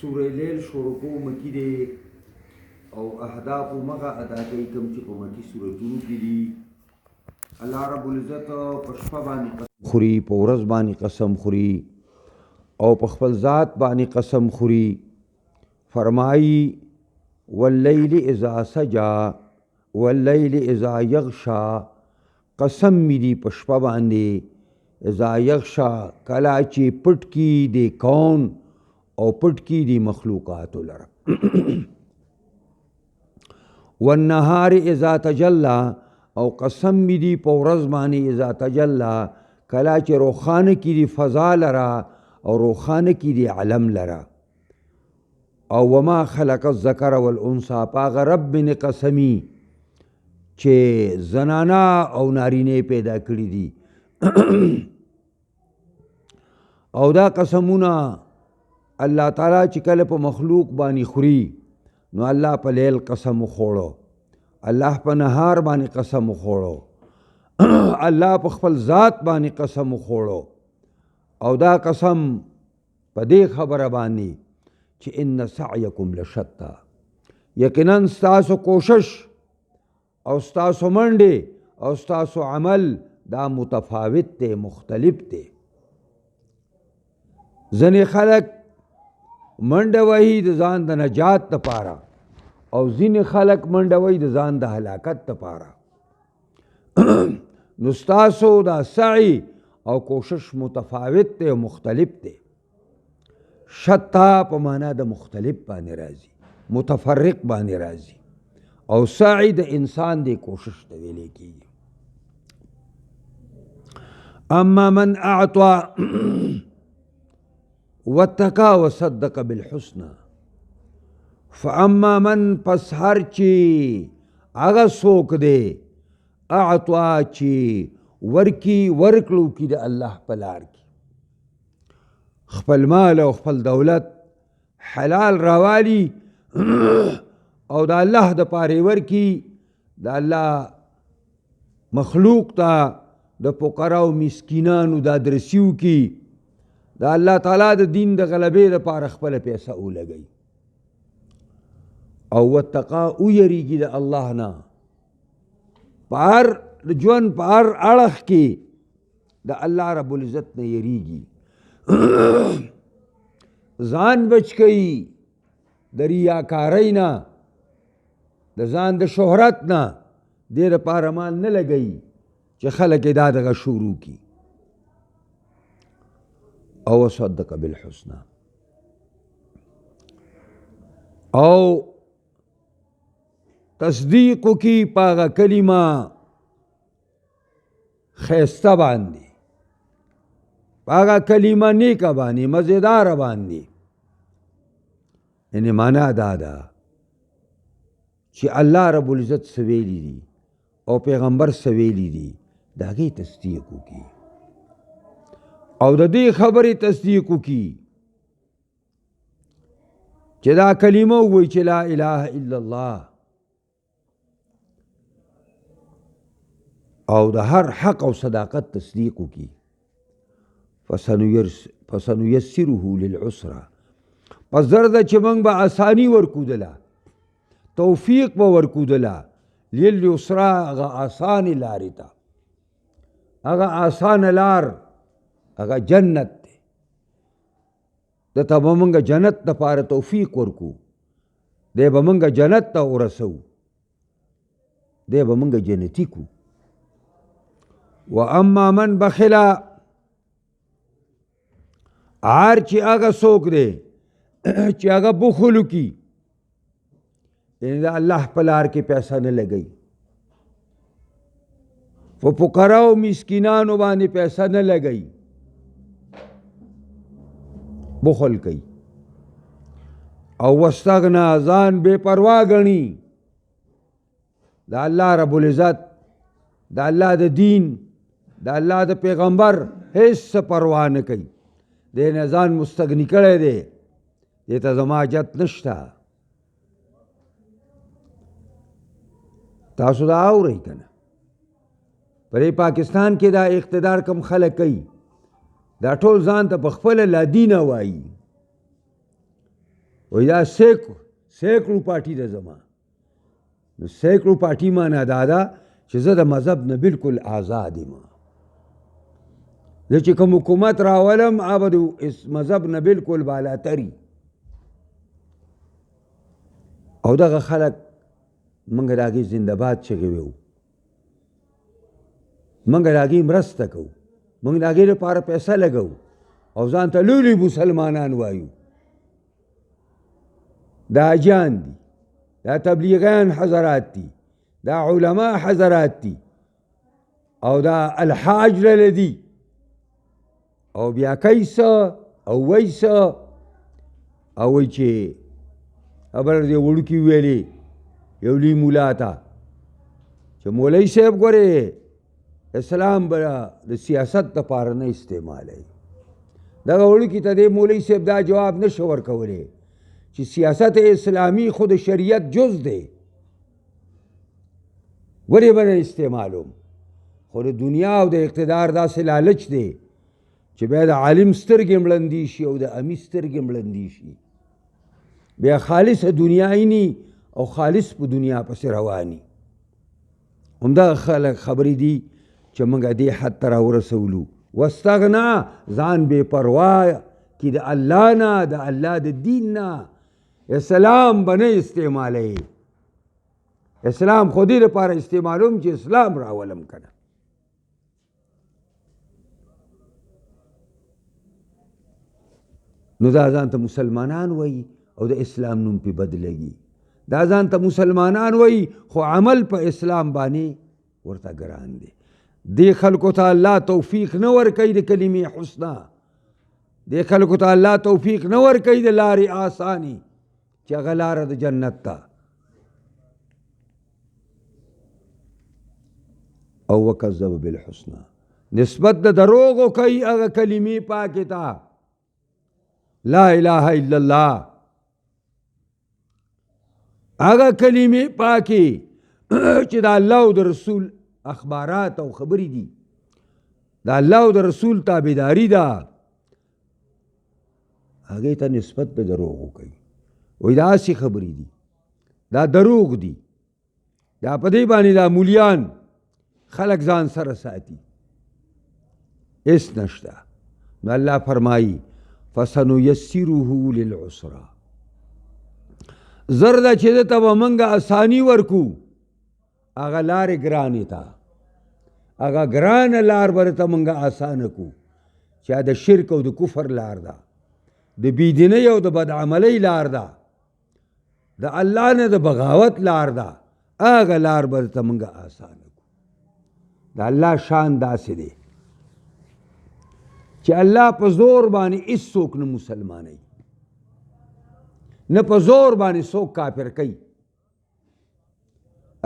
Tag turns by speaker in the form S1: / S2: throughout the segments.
S1: سوره لیل شروع کو مکی دی او اهداف مغه ادا کوي کوم چې په مکی سورتونو کې دي. الله رب العزت په شپه باندې قسم خوري، په ورځ باندې قسم خوري او په خپل ذات باندې قسم خوري. فرمایي واللیل اذا سجا واللیل اذا یغشا، قسم می دی په شپه باندې اذا یغشا، کله چې پټ کی دی کون او پټ کی دی مخلوقات لره. والنهار اذا تجلى، او قسم می دی په ورځ باندې اذا تجلى، کله چې روخانه کی دی فضا لره او روخانه کی دی علم لره. او وما خلق الذکر والانثى، پاغه رب بن قسمی چې زنانا او نارینه پیدا کړی دي. او دا قسمونه الله تعالی چې کله په مخلوق باندې خوري نو الله په لیل قسم خوړو، الله په نهار باندې قسم خوړو، الله په خپل ذات باندې قسم خوړو. او دا قسم په دې خبره باندې چې ان سعیکم لشتا، یقینا ستاسو کوشش او ستاسو منډې او ستاسو عمل دا متفاوت دی، مختلف دی. ځینې خلک منډه وهي د ځان د نجات دپاره او ځینې خلک منډه وهي د ځان د هلاکت دپاره. نو ستاسو دا سعی او کوشش متفاوت دی او مختلف دی. شتا په معنا د مختلف باندې راځي، متفرق باندې راځي، او سعی د انسان دی کوشش ته ویلې کېږي. اما من اعطى واتقى وصدق بالحسنى، فاما من، پس هر چی هغه څوک دی اعطى چې ورکی ورکړو کی د الله په لار کې، خپل مال او خپل دولت حلال راوالی او د الله د پاره ورکی، د الله مخلوق ته د فقراو مسکینانو د درسیو کی، د الله تعالی د دین د غلبې لپاره خپل پیسې ولګي. او واتقا، او یریږي د الله نه په هر ژوند په هر اړخ کې د الله رب العزت نه یریږي. ځان بچ کوي د ریاکارۍ نه، د ځان د شهرت نه، دې لپاره مال نه لګوي چې خلک یې دا دغه شروع کي. او صدق بالحسنى، او تصدیق کی پاغه کلمه خیسته باندې، پاغه کلمه نیکه باندې، مزیدار باندې. یعنی معنا دا ده چې الله رب العزت سویلی دي او پیغمبر سویلی دي، د هغې تصدیق وکړي او د دې خبرې تصدیق وکړي چې دا کلمه ووایي چې لا اله الا الله، او د هر حق او صداقت تصدیق وکړي. فسنیسره للعسرى، پس زر ده چې موږ به آسانی ورکودله، توفیق به ورکودله، للعسرى، هغه آسانې لارې ته، هغه آسانه لار هغه جنت دی. دته به موږ جنت دپاره توفیق ورکو، دی به موږ جنت ته ورسو، دی به موږ جنتي کو. و اما من بخلا، هر چې هغه څوک دی چې هغه بخل وکړي، یعنې د الله په لار کې پیسه نه لګوي، په فقراو مسکینانو باندې پیسه نه لګوي، بخل کوي. او واستغنا، ځان بے پروا ګڼي د الله رب العزت، د الله د دین، د الله د پیغمبر هیڅ پروا نه کوي، دې نه ځان مستغني کړی دی، دې ته زما حاجت نشته. تاسو دا اورئ که نه؟ په پاکستان کې دا اقتدار کم خلک کوي، دا ټول ځان ته په خپله لا دینه وایي، وایي دا سیکړو پارټي ده زما. نو سیکړو پارټي معنا دا ده چې زه د مذهب نه بالکل آزاد یم. زه چې کوم حکومت راولم هغه به د مذهب نه بالکل بالاتري. او دغه خلک موږ د هغې زنده‌باد چغې ویو، موږ د هغې مرسته کوو، موږ د هغې لپاره پیسه لګوو او ځان ته لوی لوی مسلمانان وایو. دا حاجیان دي، دا تبلیغیان حضرات دي، دا علما حضرات دي او دا الحاج لله دي. او بیا کوي څه او وایي څه او وایي چې خبره دې وړوکي ویلې یو لوی مولا ته چې مولوي صاحب ګورې اسلام به د سیاست دپاره نه استعمالوي. دغه وړوکي ته دې مولوي صاحب دا جواب نه شو ورکولی چې سیاست اسلامي خود شریعت جز دی، ولې به نه استعمالوم؟ خو د دنیا او د اقتدار داسې لالچ دی چې بیا د عالم سترګې مړندې شي او د امي سترګې مړندې شي، بیا خالص دنیا اینی او خالص په دنیا پسې رواني. همدغه خلک خبرې دي چې موږ دې حد ته راورسولو. واستغنا ځان بې پروا کې د الله نه، د الله د دین نه. اسلام به نه استعمالوي، اسلام خو دې لپاره استعمالوم چې اسلام راولم که نه. نو دا ځان ته مسلمانان وایي او د اسلام نوم پې بد لګي. دا ځان ته مسلمانان وایي خو عمل په اسلام باندې ورته ګران دی. دې خلکو ته الله توفیق نه ورکوي د کلمې حسنا، دې خلکو ته الله توفیق نه ورکوي د لارې آساني چې هغه لاره د جنت ته. او وکذب بالحسنا، نسبت د دروغو کوي هغه کلمې پاکې ته، لا اله الا الله، هغه کلمې پاکې چې د الله او د رسول اخبارات او خبرې دي، د الله او د رسول تابعداري ده، هغې ته نسبت د دروغو کوي. وایي داسې خبرې دي، دا دروغ دي، دا په دې باندې دا مولیان خلق ځان سره ساتي، هېڅ نشته. نو الله فرمایي فسنیسره للعسرا، زر ده چې ده ته به موږ اساني ورکو هغه لارې ګرانې ته، هغه ګرانه لار به ته موږ اسانه کو چې د شرک او د کفر لار ده، د بېدینۍ او د بدعملۍ لار ده، د الله نه د بغاوت لار ده، هغه لار به ته موږ اسانه کو. د الله شان داسې دی چې الله په زور باندې هېڅوک نه مسلمانوي، نه په زور باندې څوک کافر کوي.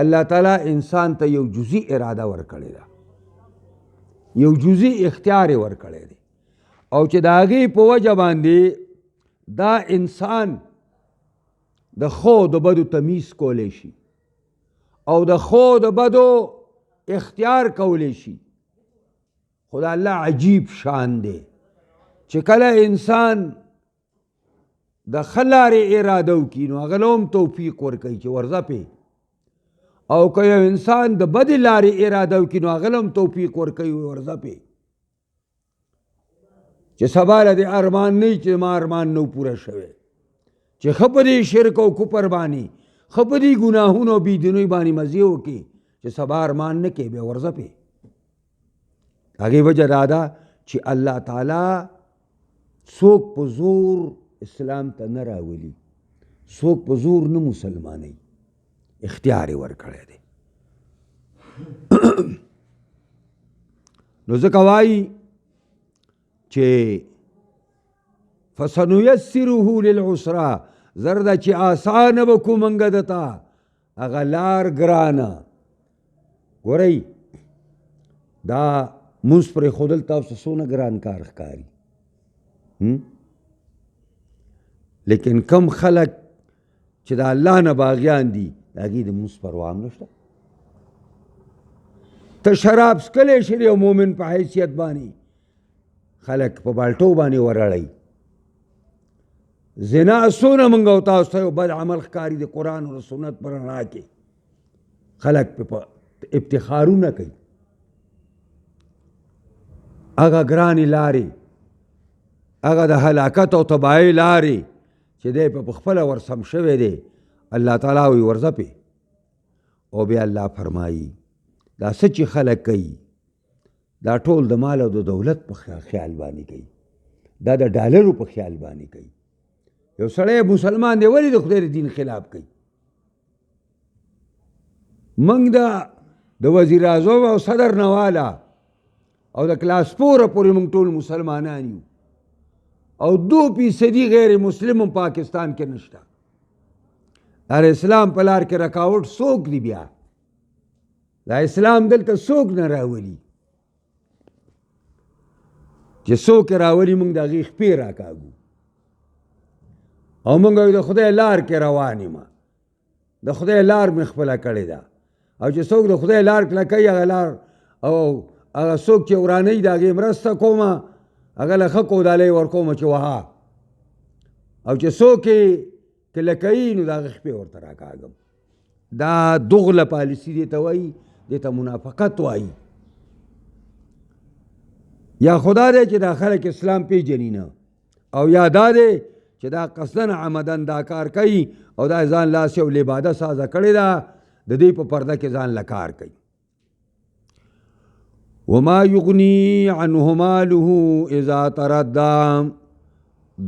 S1: الله تعالی انسان ته یو جزئی اراده ورکړې ده، یو جزئی اختیار یې ورکړی دی، او چې د هغې په وجه باندې دا انسان د ښو د بدو تمیز کولی شي او د ښو د بدو اختیار کولی شي. خو د الله عجیب شان دی چې کله انسان د ښه لارې اراده وکړي نو هغه له هم توفیق ورکوي چې ورځه پې، او که یو انسان د بدې لارې اراده وکړي نو هغه له هم توفیق ورکوي ورځه پې، چې سبا له دې ارمان نه وي چې ما ارمان نه پوره شوی، چې ښه په دې شرک او کفر باندې، ښه په دې ګناهونو او بېدینۍ باندې مزې وکړي چې سبا ارمان نه کوي بیا ورځه پې. هغې وجه دا ده چې الله تعالی څوک په زور اسلام ته نه راولي، څوک په زور نه مسلمانوي، اختیار یې ورکړی دی. نو ځکه وایي چې فسنیسره للعسرا، زر ده چې آسانه به کړو موږ دته هغه لار ګرانه. ګورئ دا مونځ پرېښودل تاسو څونه ګران کار ښکاري، لیکن کم خلک چې د الله نه باغیان دي د هغې د مونځ پروا هم نشته. ته شراب څکلی شي د یو مؤمن په حیثیت باندې، خلک په بالټو باندې ورړی، زنا څونه موږ او تاسو ته یو بد عمل ښکاري د قرآن او سنت په رڼا کې خلک په افتخارونه کوي. هغه ګرانې لارې، هغه د هلاکت او تباهۍ لارې چې دی په خپله ورسم شوی دی، الله تعالی وایي ورځه پې. او بیا الله فرمایي دا څه چې خلک کوي دا ټول د مال او د دولت په خیال باندې کوي، دا د ډالرو په خیال باندې کوي. یو سړی مسلمان دی ولې د خدای د دین خلاف کوي؟ موږ د وزیر اعظم او صدر نواله او د کلاس پوره پورې موږ ټول مسلمانان یو او 2% غیر مسلم پاکستان کې نشته. دا اسلام په لار کې رکاوټ څوک دی؟ بیا دا اسلام دلته څوک نه راولي؟ چې څوک راولي موږ د هغې خپې راکاږو او موږ د خدای لار کې روان یم، د خدای لار مې خپله کړې ده. او چې څوک د خدای لار کلکوي هغه لار او هغه څوک چې ورانوي د هغې مرسته کومه، هغه له ښه کودالۍ ورکومه چې وها. او چې څوک یې کلکوي نو د هغه خپې ورته راکاږم. دا دغله پالیسي دې ته وایي، دې ته منافقت وایي. یا خدا دی چې دا خلک اسلام پیژني نه، او یا دا دی چې دا قصدن عمدن دا کار کوي او دا ځان لاس یو لباده سازه کړې ده، د دې په پرده کې ځان له کار کوي. وما یغنی عنه ماله اذا تردی،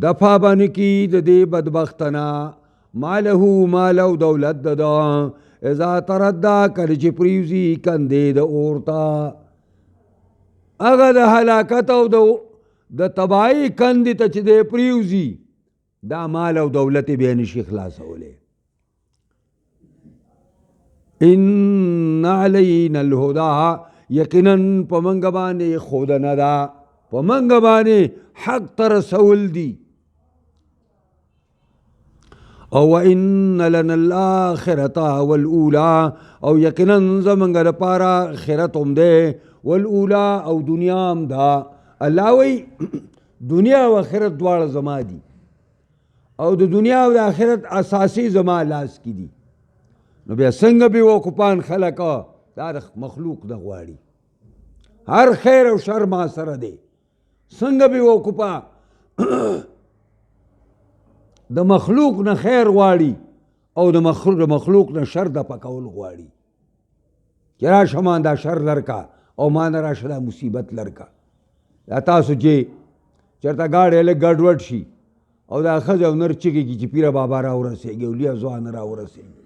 S1: دفع بن کی د دې بدبختنا ماله مال او دولت ده اذا تردی کله چې پریوزي کندې د اورتا، هغه د هلاکت او د تباهۍ کندې ته چې دی پریوزي دا مال او دولت یې بیا نشي خلاصولی. ان علینا الهدی، یقینا په موږ باندې ښودنه ده، په موږ باندې حق ته رسول دي. او وان لنا الاخرة والاولى، او یقینا زموږ لپاره آخرت هم دی والاولى او دنیا هم ده. الله وایي دنیا او آخرت دواړه زما دي، او د دنیا او د آخرت اساسي زما لاس کې دي. نو بیا څنګه بېوقوفان خلک دا د مخلوق نه غواړي، هر خیر او شر ما سره دی. څنګه بېوقوفه د مخلوق نه خیر غواړي او د مخلوق نه شر د پکول غواړي چې راشه ما دا شر لرکا او ما نه راشه دا مصیبت لرکا. دا تاسو چې چېرته ګاډی لږ ګډوډ شي او دا ښځه او نر چغېږي چې پیره بابا را ورسېږي، اولیا ځوانه را ورسېږي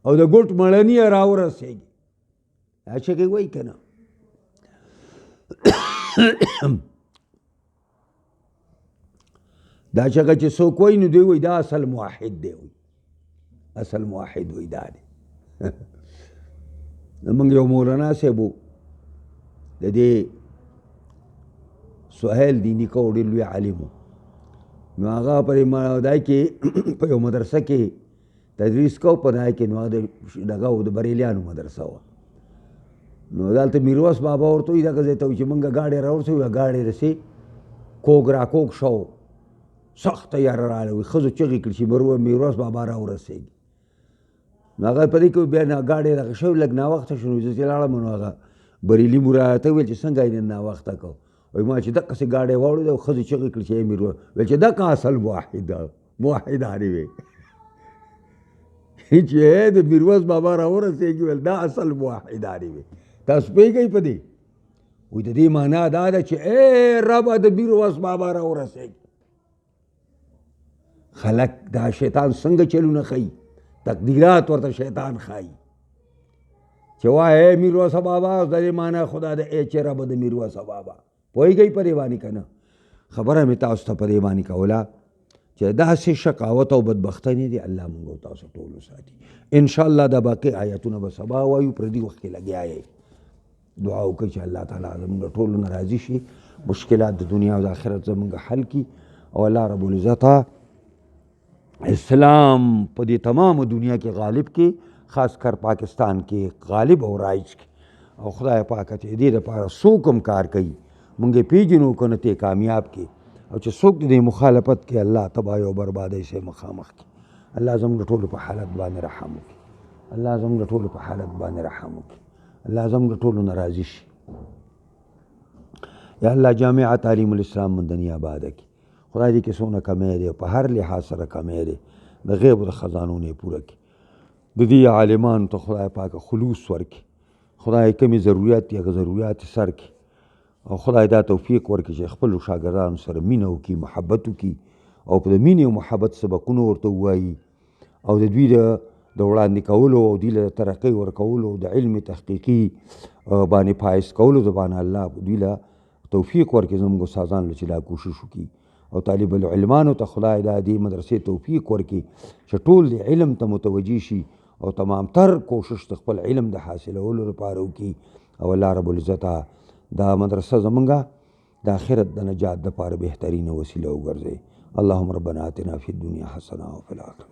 S1: او د ګوټ مړني را ورسېږي، دا چغې وایي که نه؟ دا چغه چې څوک وایي نو دوی وایي دا اصل موحد دی، اصل موحد وایي دا دی. زموږ یو مولانا صاحب و، د دې سهیل دیني کو ډېر لوی عالم و. نو هغه په دای کې په یو مدرسه کې تدریس کو، په دای کې نو دغه د بریلیانو مدرسه وه. نو دلته میرویس بابا ورته وایي دغه ځای ته چې موږ ګاډی راورسوي، ګاډی رسې کوږ را کوږ شو، سخت تیاره راغله، وایي ښځو چغې کړي چې میرویس بابا را ورسېږي. نو هغه په دې کې بیا ګاډی دغه شوی، لږ ناوخته شو. نو زه چې لاړم نو هغه بریلي مو راته وویل چې څنګه یې نن ناوخته کو؟ وایي ما چې دقسې ګاډی واوړېده او ښځو چغې کړي چې میرویس، ویل چې دقه اصل موحدانې وې چې د میرویس بابا را ورسېږي، ویل دا اصل موحدانې وې. تاسو پوهېږئ په دې؟ وایي د دې معنا دا ده چې ای ربه د میرویس بابا را ورسېږي. خلک دا شیطان څنګه چلونه ښیي، تقدیرات ورته شیطان ښایي چې وایي ای میرویس بابا، د دې معنا خدا د ای چې ربه د میرویس بابا. پوهېږئ په دې باندې که نه؟ خبره مې تاسو ته په دې باندې کوله چې داسې شقاوت او بدبختنې دي، الله موږ او تاسو ټولو ساتي. انشاءالله دا باقي آیتونه به سبا وایو، پردي وخت کې لګیا یې. دعا وکړئ چې الله تعالی زموږ ټولو نه راضي شي، مشکلات د دنیا او د آخرت زموږ حل کړي، او الله رب العزت اسلام په دې تمام دنیا کې غالب کې، خاص کر پاکستان کې غالب او رایج کې. او خدای پاک چې دې لپاره څوک هم کار کوي موږ یې پیژنو که نه ته کامیاب کې. او چې څوک د دې مخالفت کې الله تباهي او بربادۍ سره مخامخ کړي. الله زموږ ټولو په حالت باندې رحم وکړي. الله زموږ ټولو په حالت باندې رحم وکړي. الله زموږ ټولو نه راضي شي. یا الله جامعه تعلیم الاسلام من دنیا آباد کړي. خدای دې کې څونه کمی دی په هر لحاظ سره کمی دی د غیب د خزانو نه پوره کړي. د دې عالمانو ته خدای پاک خلوص ورکړي. خدای کمی ضرورت دي هغه ضرورت سر کړي او خدای دا توفیق ورکړي چې خپلو شاګردانو سره مینه وکړي محبت وکړي او په د مینې او محبت سبقونه ورته ووایي او د دوی د وړاندې کولو او دوی له ترقۍ ورکولو د علم تحقیقي باندې پایس کولو د باندې الله دوی له توفیق ورکړي. زموږ استادانو چې دا کوشش وکړي او طالب العلمانو ته خدای دا دې مدرسې توفیق ورکړي چې ټول د علم ته متوجه شي او تمام تر کوشش د خپل علم د حاصلولو لپاره وکړي او الله رب العزت دا مدرسه زمونږه د آخرت د نجات دپاره بهترینه وسیله وګرځوي. اللهم ربنا آتنا فی الدنیا حسنه وفي الآخرة